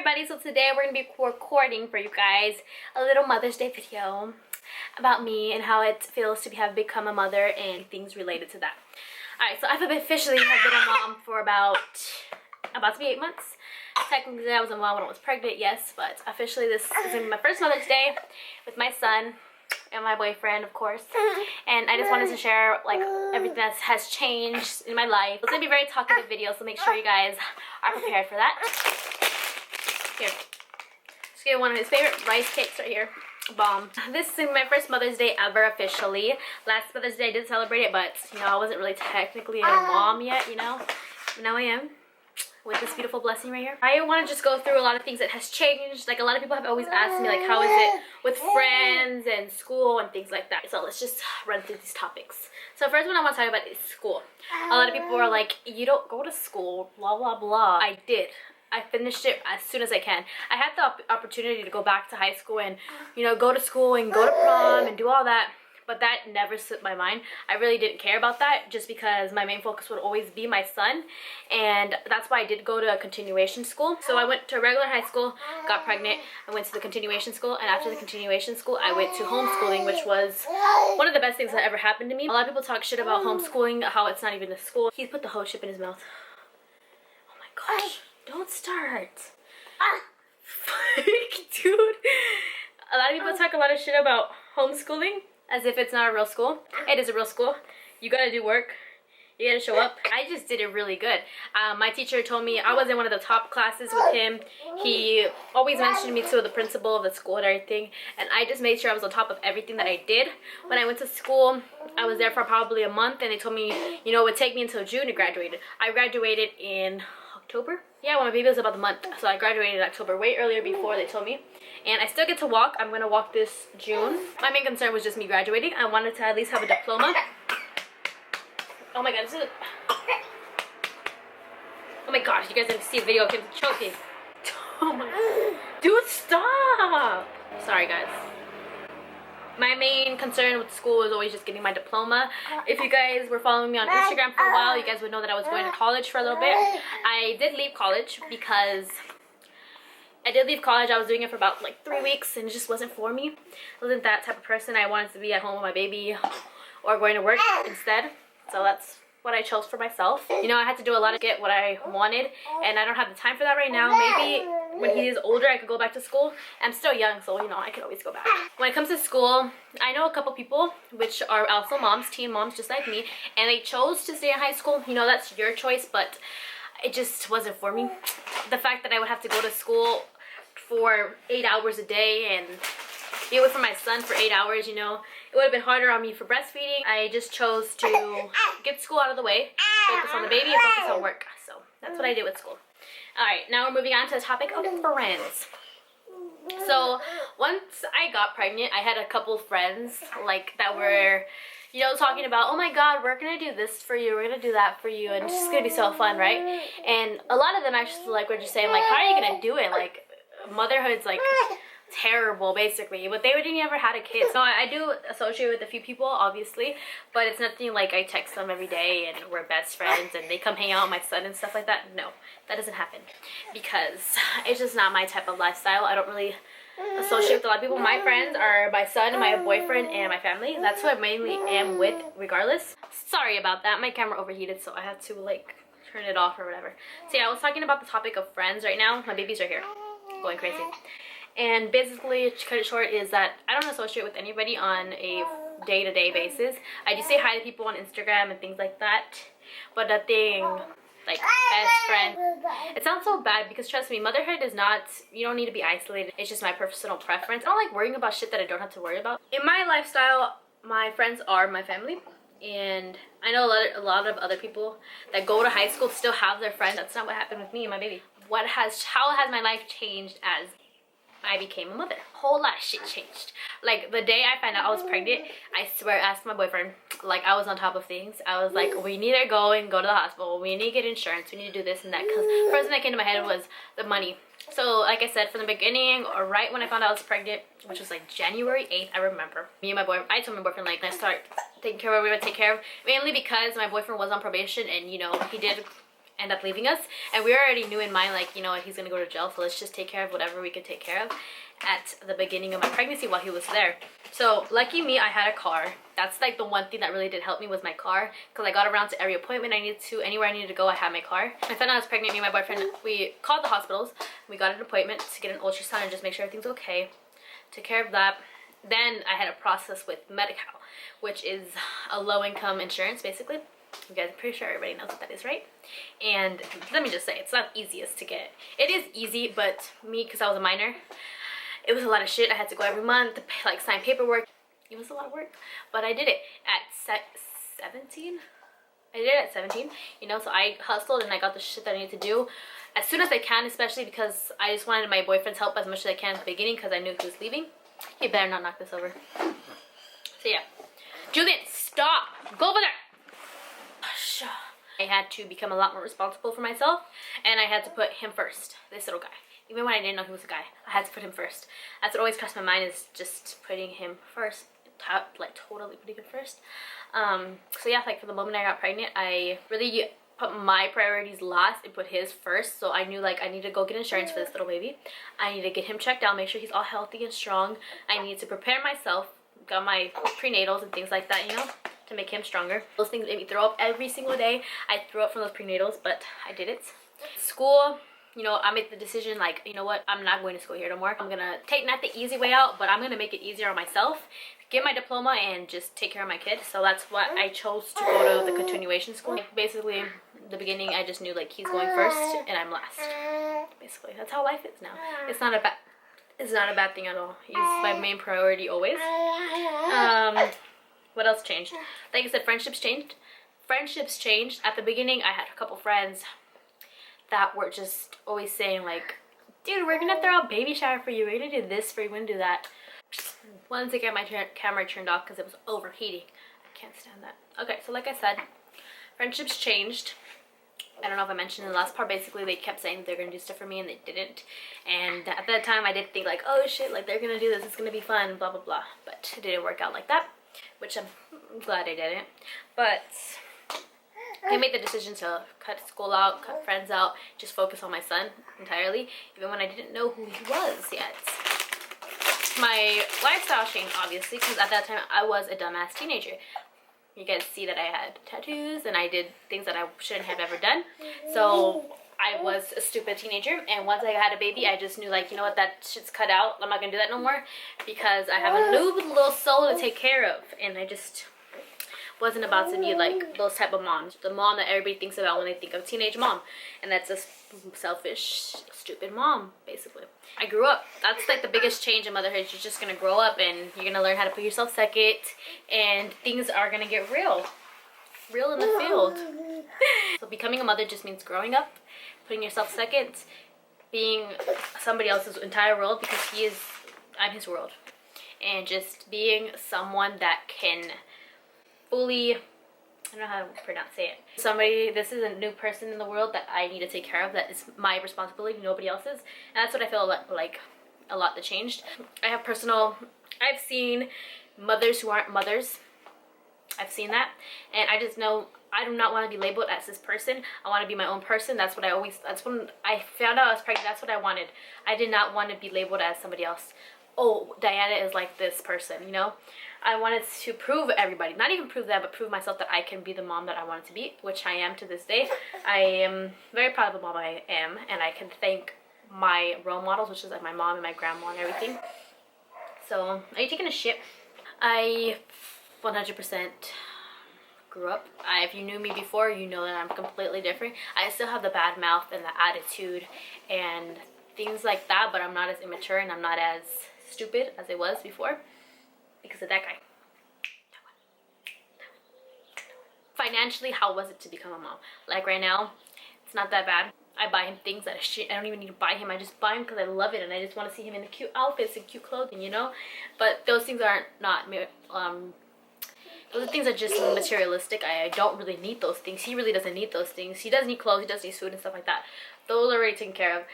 everybody, so today we're going to be recording for you guys a little Mother's Day video about me and how it feels to become a mother and things related to that. Alright, so I've officially have been a mom for about to be 8 months. Technically I was a mom when I was pregnant, yes, but officially this is going to be my first Mother's Day with my son and my boyfriend, of course. And I just wanted to share like everything that has changed in my life. It's going to be a very talkative video, so make sure you guys are prepared for that. Here, just get one of his favorite rice cakes right here. Bomb. This is my first Mother's Day ever officially. Last Mother's Day I did celebrate it, but you know, I wasn't really technically a mom yet, you know. But now I am, with this beautiful blessing right here. I want to just go through a lot of things that has changed. Like a lot of people have always asked me like, how is it with friends and school and things like that. So let's just run through these topics. So first one I want to talk about is school. A lot of people are like, you don't go to school, blah blah blah. I did. I finished it as soon as I can. I had the opportunity to go back to high school and, you know, go to school and go to prom and do all that. But that never slipped my mind. I really didn't care about that just because my main focus would always be my son. And that's why I did go to a continuation school. So I went to a regular high school, got pregnant, I went to the continuation school, and after the continuation school, I went to homeschooling, which was one of the best things that ever happened to me. A lot of people talk shit about homeschooling, how it's not even a school. He put the whole chip in his mouth. Oh my gosh. Don't start. Dude. A lot of people talk a lot of shit about homeschooling as if it's not a real school. It is a real school. You gotta do work. You gotta show up. I just did it really good. My teacher told me I was in one of the top classes with him. He always mentioned me to the principal of the school and everything. And I just made sure I was on top of everything that I did. When I went to school, I was there for probably a month. And they told me, you know, it would take me until June to graduate. I graduated in October? Yeah, when my baby was about a month. So I graduated in October, way earlier before they told me. And I still get to walk. I'm gonna walk this June. My main concern was just me graduating. I wanted to at least have a diploma. Oh my god, this is... Oh my gosh, you guys didn't see a video of him choking. Oh my god. Dude, stop! Sorry guys. My main concern with school was always just getting my diploma. If you guys were following me on Instagram for a while, you guys would know that I was going to college for a little bit. I did leave college because I was doing it for about like 3 weeks and it just wasn't for me. I wasn't that type of person. I wanted to be at home with my baby or going to work instead. So that's what I chose for myself. You know, I had to do a lot to get what I wanted and I don't have the time for that right now. Maybe when he is older I could go back to school. I'm still young, so you know, I could always go back. When it comes to school, I know a couple people which are also moms, teen moms just like me, and they chose to stay in high school. You know, that's your choice, but it just wasn't for me. The fact that I would have to go to school for 8 hours a day and be away from my son for 8 hours, you know, it would have been harder on me for breastfeeding. I just chose to get school out of the way, focus on the baby, and focus on work. So that's what I did with school. Alright, now we're moving on to the topic of friends. So once I got pregnant, I had a couple friends like that were, you know, talking about, oh my god, we're gonna do this for you, we're gonna do that for you, and it's just gonna be so fun, right? And a lot of them actually like were just saying like, how are you gonna do it? Like, motherhood's like terrible basically, but they didn't ever had a kid. So I do associate with a few people obviously, but it's nothing like I text them every day and we're best friends and they come hang out with my son and stuff like that. No, that doesn't happen because it's just not my type of lifestyle. I don't really associate with a lot of people. My friends are my son, my boyfriend, and my family. That's who I mainly am with regardless. Sorry about that, my camera overheated, so I had to like turn it off or whatever. So yeah, I was talking about the topic of friends right now. My baby's right here going crazy. And basically, to cut it short, is that I don't associate with anybody on a day-to-day basis. I do say hi to people on Instagram and things like that, but nothing like best friend. It sounds so bad because trust me, motherhood is not, you don't need to be isolated. It's just my personal preference. I don't like worrying about shit that I don't have to worry about. In my lifestyle, my friends are my family. And I know a lot of other people that go to high school still have their friends. That's not what happened with me and my baby. How has my life changed as I became a mother? A whole lot of shit changed. Like the day I found out I was pregnant, I swear I asked my boyfriend, like I was on top of things. I was like, we need to go to the hospital, we need to get insurance, we need to do this and that, because the first thing that came to my head was the money. So like I said, from the beginning, or right when I found out I was pregnant, which was like January 8th, I remember, me and my boyfriend, I told my boyfriend like, let's start taking care of what we would take care of, mainly because my boyfriend was on probation and you know, he did end up leaving us, and we already knew in mind, like, you know what, he's gonna go to jail, so let's just take care of whatever we could take care of at the beginning of my pregnancy while he was there. So lucky me, I had a car. That's like the one thing that really did help me was my car, because I got around to every appointment I needed to, anywhere I needed to go, I had my car. I found out I was pregnant. Me and my boyfriend, we called the hospitals, we got an appointment to get an ultrasound and just make sure everything's okay. Took care of that. Then I had a process with Medi-Cal, which is a low-income insurance, basically. You guys, I'm pretty sure everybody knows what that is, right? And let me just say, it's not easiest to get. It is easy, but me, because I was a minor, it was a lot of shit. I had to go every month, like sign paperwork. It was a lot of work, but I did it at 17. I did it at 17, you know, so I hustled and I got the shit that I need to do as soon as I can, especially because I just wanted my boyfriend's help as much as I can at the beginning because I knew he was leaving. He better not knock this over. So yeah. Julian, stop! Go over there! I had to become a lot more responsible for myself, and I had to put him first, this little guy. Even when I didn't know he was a guy, I had to put him first. That's what always crossed my mind, is just putting him first. Like totally putting him first. So yeah, like for the moment I got pregnant, I really put my priorities last and put his first. So I knew like I need to go get insurance for this little baby. I need to get him checked out, make sure he's all healthy and strong. I need to prepare myself, got my prenatals and things like that, you know, to make him stronger. Those things made me throw up every single day. I threw up from those prenatals, but I did it. School, you know, I made the decision, like, you know what, I'm not going to school here no more. I'm gonna take not the easy way out, but I'm gonna make it easier on myself, get my diploma, and just take care of my kid. So that's what I chose to go to the continuation school. Like, basically, the beginning, I just knew like he's going first and I'm last. Basically, that's how life is now. It's not a bad thing at all. He's my main priority always. What else changed? Like I said, friendships changed. Friendships changed. At the beginning, I had a couple friends that were just always saying like, dude, we're gonna throw a baby shower for you, we're gonna do this for you, we're gonna do that. Just wanted to get my camera turned off because it was overheating. I can't stand that. Okay, so like I said, friendships changed. I don't know if I mentioned in the last part, basically they kept saying they're gonna do stuff for me and they didn't. And at that time I did think like, oh shit, like they're gonna do this, it's gonna be fun, blah blah blah. But it didn't work out like that, which I'm glad I didn't. But I made the decision to cut school out, cut friends out, just focus on my son entirely, even when I didn't know who he was yet. My lifestyle changed, obviously, because at that time I was a dumbass teenager. You guys see that I had tattoos and I did things that I shouldn't have ever done. So I was a stupid teenager, and once I had a baby, I just knew like, you know what, that shit's cut out. I'm not gonna do that no more because I have a new little soul to take care of, and I just wasn't about to be like those type of moms. The mom that everybody thinks about when they think of teenage mom, and that's a selfish, stupid mom, basically. I grew up. That's like the biggest change in motherhood. You're just gonna grow up and you're gonna learn how to put yourself second, and things are gonna get real in the field. So becoming a mother just means growing up, putting yourself second, being somebody else's entire world, because I'm his world, and just being someone that can fully, I don't know how to it. This is a new person in the world that I need to take care of, that is my responsibility, nobody else's. And that's what I feel like a lot that changed. I've seen mothers who aren't mothers. I've seen that, and I just know I do not want to be labeled as this person. I want to be my own person. That's when I found out I was pregnant, that's what I wanted. I did not want to be labeled as somebody else. Oh, Diana is like this person, you know? I wanted to prove everybody, not even prove that, but prove myself that I can be the mom that I wanted to be, which I am to this day. I am very proud of the mom I am, and I can thank my role models, which is like my mom and my grandma and everything. So, are you taking a shit? I 100% grew up. If you knew me before, you know that I'm completely different. I still have the bad mouth and the attitude and things like that, but I'm not as immature and I'm not as stupid as I was before because of that guy. Financially, how was it to become a mom? Like right now, it's not that bad. I buy him things that I don't even need to buy him. I just buy him because I love it and I just want to see him in the cute outfits and cute clothing, you know? But those things aren't those things are just materialistic. I don't really need those things. He really doesn't need those things. He does need clothes, he does need food and stuff like that. Those are already taken care of.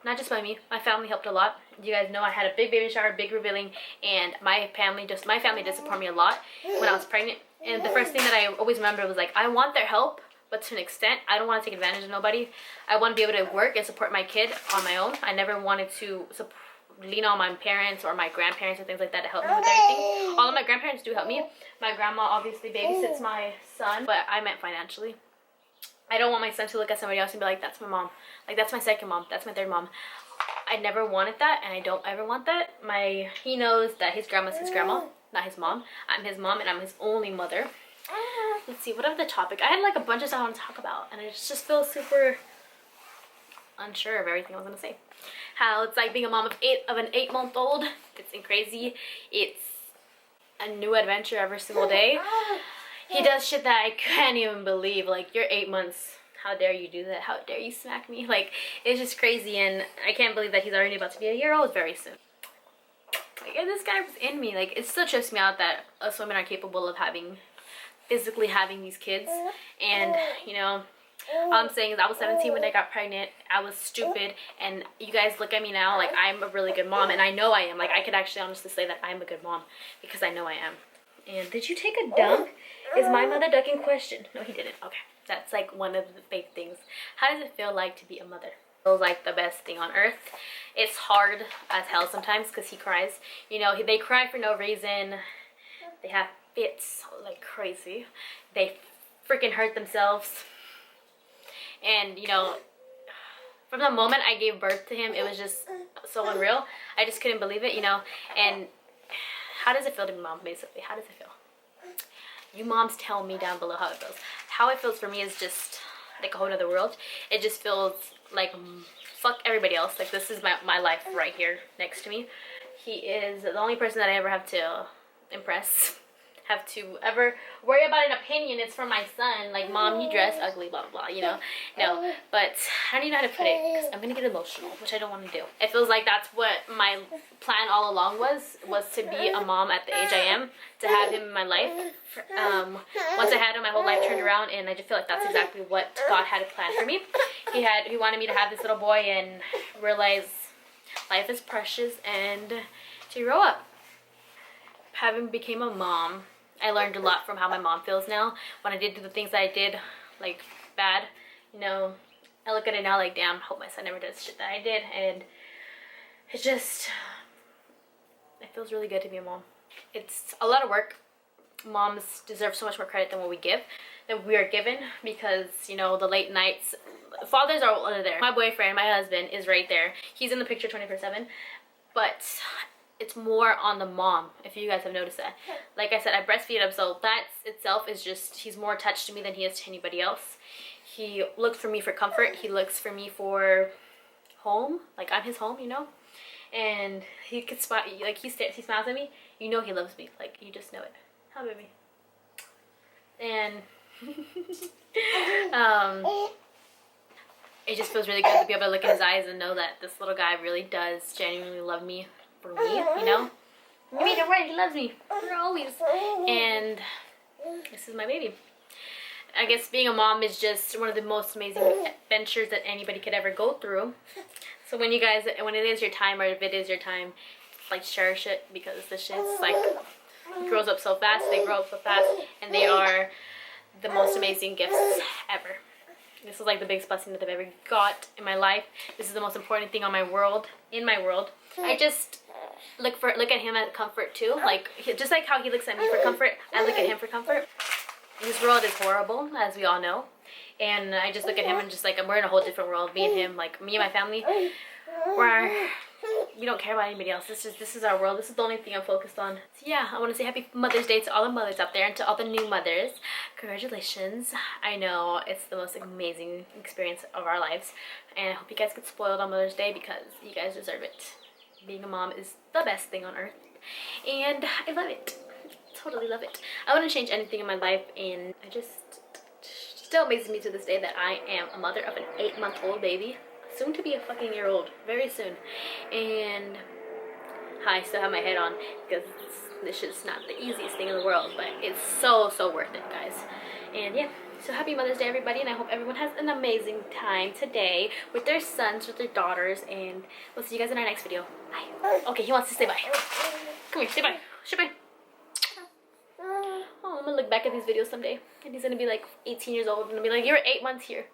Not just by me. My family helped a lot. You guys know I had a big baby shower, big revealing, and my family did support me a lot when I was pregnant. And the first thing that I always remember was like, I want their help, but to an extent. I don't want to take advantage of nobody. I want to be able to work and support my kid on my own. I never wanted to lean on my parents or my grandparents or things like that to help me with everything. All of my grandparents do help me. My grandma obviously babysits my son, but I meant financially. I don't want my son to look at somebody else and be like, that's my mom. Like, that's my second mom. That's my third mom. I never wanted that, and I don't ever want that. He knows that his grandma's his grandma, not his mom. I'm his mom, and I'm his only mother. Let's see, what other topic? I had like a bunch of stuff I want to talk about, and I just feel super unsure of everything I was gonna say. How it's like being a mom of an 8-month-old. It's crazy. It's a new adventure every single day. He does shit that I can't even believe. Like, you're 8 months. How dare you do that? How dare you smack me? Like, it's just crazy, and I can't believe that he's already about to be a year old very soon. Like, this guy was in me. Like, it still trips me out that us women are capable of physically having these kids. And, you know, all I'm saying is I was 17 when I got pregnant. I was stupid, and you guys look at me now like I'm a really good mom, and I know I am. Like, I could actually honestly say that I'm a good mom because I know I am. And did you take a dunk? Is my mother ducking question? No, he didn't. Okay. That's like one of the big things. How does it feel like to be a mother? It feels like the best thing on earth. It's hard as hell sometimes because he cries. You know, they cry for no reason. They have fits like crazy. They freaking hurt themselves. And, you know, from the moment I gave birth to him, it was just so unreal. I just couldn't believe it, you know. And how does it feel to be mom, basically? How does it feel? You moms tell me down below how it feels. How it feels for me is just like a whole other world. It just feels like fuck everybody else. Like, this is my life right here next to me. He is the only person that I ever have to impress, have to ever worry about an opinion. It's from my son. Like, mom, you dress ugly, blah, blah, blah, you know? No, but I don't even know how to put it because I'm going to get emotional, which I don't want to do. It feels like that's what my plan all along was to be a mom at the age I am, to have him in my life. Once I had him, my whole life turned around, and I just feel like that's exactly what God had planned for me. He wanted me to have this little boy and realize life is precious and to grow up. Having became a mom, I learned a lot from how my mom feels now. When I did do the things that I did, like, bad, you know, I look at it now like, damn, I hope my son never does shit that I did. And it feels really good to be a mom. It's a lot of work. Moms deserve so much more credit than we are given, because, you know, the late nights, fathers are there. My boyfriend, my husband, is right there. He's in the picture 24/7, but it's more on the mom, if you guys have noticed that. Like I said, I breastfeed him, so that itself is just, he's more attached to me than he is to anybody else. He looks for me for comfort. He looks for me for home. Like, I'm his home, you know? And he could smile, like, he smiles at me, you know he loves me. Like, you just know it. Hi, baby. And it just feels really good to be able to look in his eyes and know that this little guy really does genuinely love me for me, you know? Maybe don't worry, he loves me for always. And this is my baby. I guess being a mom is just one of the most amazing adventures that anybody could ever go through. So when it is your time, or if it is your time, like, cherish it, because this shit's like, grows up so fast, they grow up so fast, and they are the most amazing gifts ever. This is like the biggest blessing that I've ever got in my life. This is the most important thing in my world. I just look at him as comfort too. Like, just like how he looks at me for comfort, I look at him for comfort. This world is horrible, as we all know, and I just look at him and just like, we're in a whole different world. Me and him, like, me and my family, we don't care about anybody else. This is our world. This is the only thing I'm focused on. So yeah, I want to say happy Mother's Day to all the mothers out there, and to all the new mothers. Congratulations. I know it's the most amazing experience of our lives, and I hope you guys get spoiled on Mother's Day, because you guys deserve it. Being a mom is the best thing on earth, and I love it. Totally love it. I wouldn't change anything in my life, and I just still amazes me to this day that I am a mother of an 8-month-old baby, soon to be a fucking year old, very soon. And I still have my head on, because this is not the easiest thing in the world, but it's so worth it, guys. And yeah, so happy Mother's Day, everybody, and I hope everyone has an amazing time today with their sons, with their daughters, and we'll see you guys in our next video. Bye. Okay, he wants to say bye. Come here, say bye. Say bye. Oh, I'm gonna look back at these videos someday. And he's gonna be like 18 years old and I'll be like, you're 8 months here.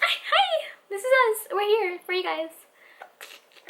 Hi! This is us. We're here for you guys.